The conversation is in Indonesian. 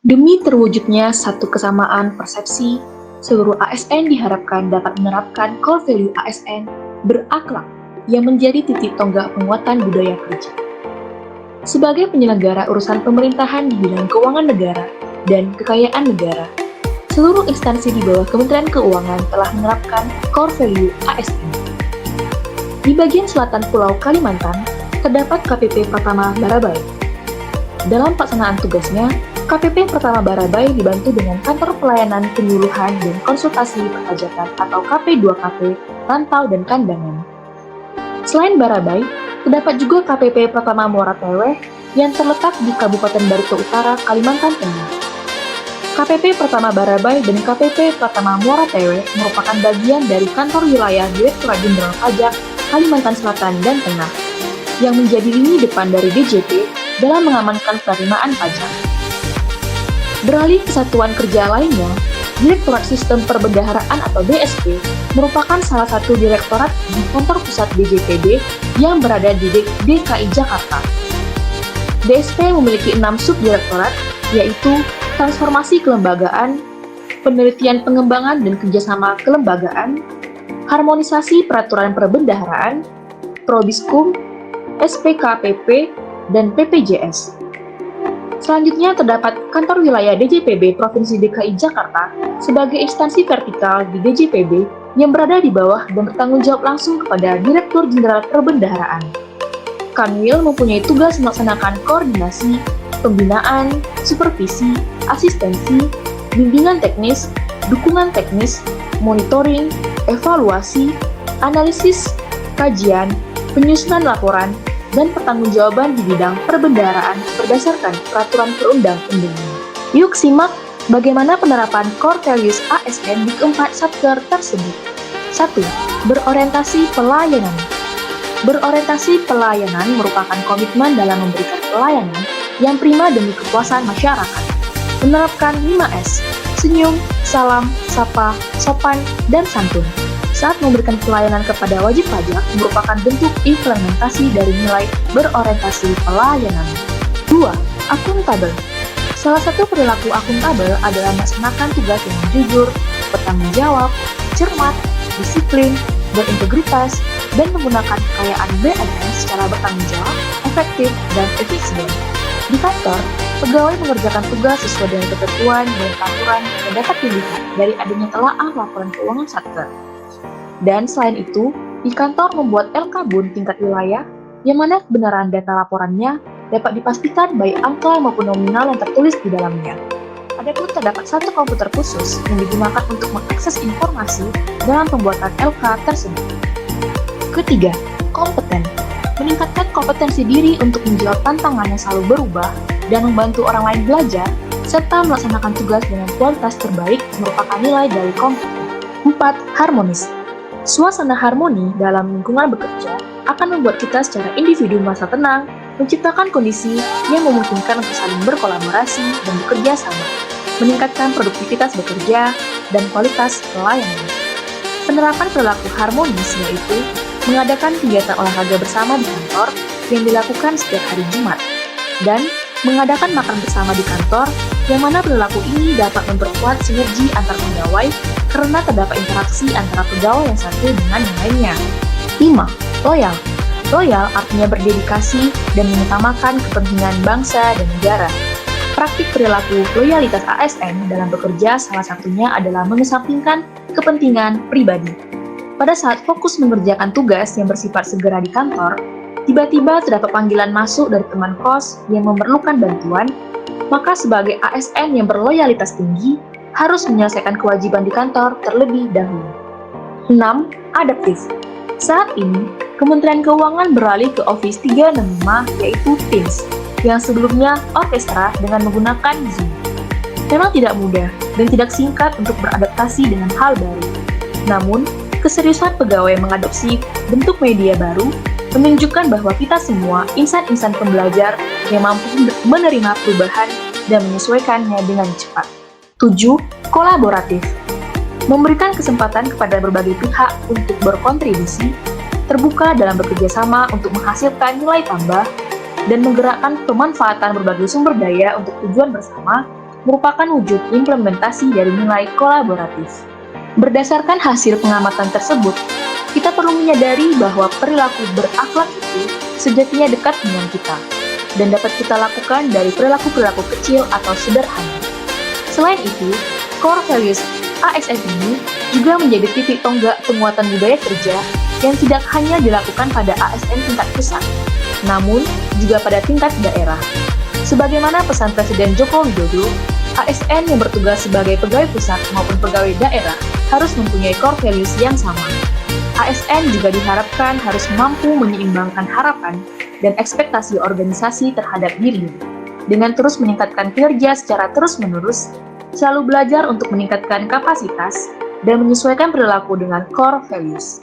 Demi terwujudnya satu kesamaan persepsi, seluruh ASN diharapkan dapat menerapkan core value ASN berakhlak yang menjadi titik tonggak penguatan budaya kerja. Sebagai penyelenggara urusan pemerintahan di bidang keuangan negara dan kekayaan negara, seluruh instansi di bawah Kementerian Keuangan telah menerapkan core value ASN. Di bagian selatan Pulau Kalimantan, terdapat KPP Pratama Barabai. Dalam pelaksanaan tugasnya, KPP Pratama Barabai dibantu dengan Kantor Pelayanan Penyuluhan dan Konsultasi Perpajakan atau KP2KP, Rantau dan Kandangan. Selain Barabai, terdapat juga KPP Pratama Muara Teweh yang terletak di Kabupaten Barito Utara, Kalimantan Tengah. KPP Pratama Barabai dan KPP Pratama Muara Teweh merupakan bagian dari Kantor Wilayah Direktorat Jenderal Pajak Kalimantan Selatan dan Tengah, yang menjadi lini depan dari DJP dalam mengamankan penerimaan pajak. Beralih ke satuan kerja lainnya, Direktorat Sistem Perbendaharaan atau DSP merupakan salah satu direktorat di kantor pusat DJPB yang berada di DKI Jakarta. DSP memiliki 6 subdirektorat, yaitu Transformasi Kelembagaan, Penelitian Pengembangan dan Kerjasama Kelembagaan, Harmonisasi Peraturan Perbendaharaan, Probiskum, SPKPP, dan PPJS. Selanjutnya terdapat Kantor Wilayah DJPB Provinsi DKI Jakarta sebagai instansi vertikal di DJPB yang berada di bawah dan bertanggung jawab langsung kepada Direktur Jenderal Perbendaharaan. Kanwil mempunyai tugas melaksanakan koordinasi, pembinaan, supervisi, asistensi, bimbingan teknis, dukungan teknis, monitoring, evaluasi, analisis, kajian, penyusunan laporan, dan pertanggungjawaban di bidang perbendaharaan berdasarkan peraturan perundang-undangan. Yuk simak bagaimana penerapan core values ASN di keempat satker tersebut. 1. Berorientasi pelayanan. Berorientasi pelayanan merupakan komitmen dalam memberikan pelayanan yang prima demi kepuasan masyarakat. Menerapkan 5S, senyum, salam, sapa, sopan, dan santun. Saat memberikan pelayanan kepada wajib pajak merupakan bentuk implementasi dari nilai berorientasi pelayanan. 2. Akuntabel. Salah satu perilaku akuntabel adalah melaksanakan tugas dengan jujur, bertanggung jawab, cermat, disiplin, berintegritas, dan menggunakan kekayaan BUMN secara bertanggung jawab, efektif, dan efisien. Di kantor, pegawai mengerjakan tugas sesuai dengan ketentuan dan aturan yang dapat dilihat dari adanya telaah laporan keuangan satker. Dan selain itu, di kantor membuat LK-Bun tingkat wilayah, yang mana kebenaran data laporannya dapat dipastikan baik angka maupun nominal yang tertulis di dalamnya. Adapun terdapat satu komputer khusus yang digunakan untuk mengakses informasi dalam pembuatan LK tersebut. Ketiga, kompeten. Meningkatkan kompetensi diri untuk menjawab tantangan yang selalu berubah dan membantu orang lain belajar, serta melaksanakan tugas dengan kualitas terbaik merupakan nilai dari kompeten. 4. Harmonis. Suasana harmoni dalam lingkungan bekerja akan membuat kita secara individu merasa tenang, menciptakan kondisi yang memungkinkan untuk saling berkolaborasi dan bekerja sama, meningkatkan produktivitas bekerja dan kualitas pelayanan. Penerapan perilaku harmonis yaitu mengadakan kegiatan olahraga bersama di kantor yang dilakukan setiap hari Jumat, dan mengadakan makan bersama di kantor yang mana perilaku ini dapat memperkuat sinergi antar pegawai karena terdapat interaksi antara pegawai yang satu dengan yang lainnya. 5. Loyal. Loyal artinya berdedikasi dan mengutamakan kepentingan bangsa dan negara. Praktik perilaku loyalitas ASN dalam bekerja salah satunya adalah mengesampingkan kepentingan pribadi. Pada saat fokus mengerjakan tugas yang bersifat segera di kantor, tiba-tiba terdapat panggilan masuk dari teman kos yang memerlukan bantuan, maka sebagai ASN yang berloyalitas tinggi, harus menyelesaikan kewajiban di kantor terlebih dahulu. 6. Adaptif. Saat ini, Kementerian Keuangan beralih ke Office 365 yaitu Teams, yang sebelumnya orkestra dengan menggunakan Zoom. Memang tidak mudah dan tidak singkat untuk beradaptasi dengan hal baru. Namun, keseriusan pegawai mengadopsi bentuk media baru menunjukkan bahwa kita semua insan-insan pembelajar yang mampu menerima perubahan dan menyesuaikannya dengan cepat. 7. Kolaboratif. Memberikan kesempatan kepada berbagai pihak untuk berkontribusi, terbuka dalam bekerja sama untuk menghasilkan nilai tambah, dan menggerakkan pemanfaatan berbagai sumber daya untuk tujuan bersama, merupakan wujud implementasi dari nilai kolaboratif. Berdasarkan hasil pengamatan tersebut, kita perlu menyadari bahwa perilaku berakhlak itu sejatinya dekat dengan kita, dan dapat kita lakukan dari perilaku-perilaku kecil atau sederhana. Selain itu, core values ASN ini juga menjadi titik tonggak penguatan budaya kerja yang tidak hanya dilakukan pada ASN tingkat pusat, namun juga pada tingkat daerah. Sebagaimana pesan Presiden Joko Widodo, ASN yang bertugas sebagai pegawai pusat maupun pegawai daerah harus mempunyai core values yang sama. ASN juga diharapkan harus mampu menyeimbangkan harapan dan ekspektasi organisasi terhadap dirinya, dengan terus meningkatkan kinerja secara terus-menerus, selalu belajar untuk meningkatkan kapasitas, dan menyesuaikan perilaku dengan core values.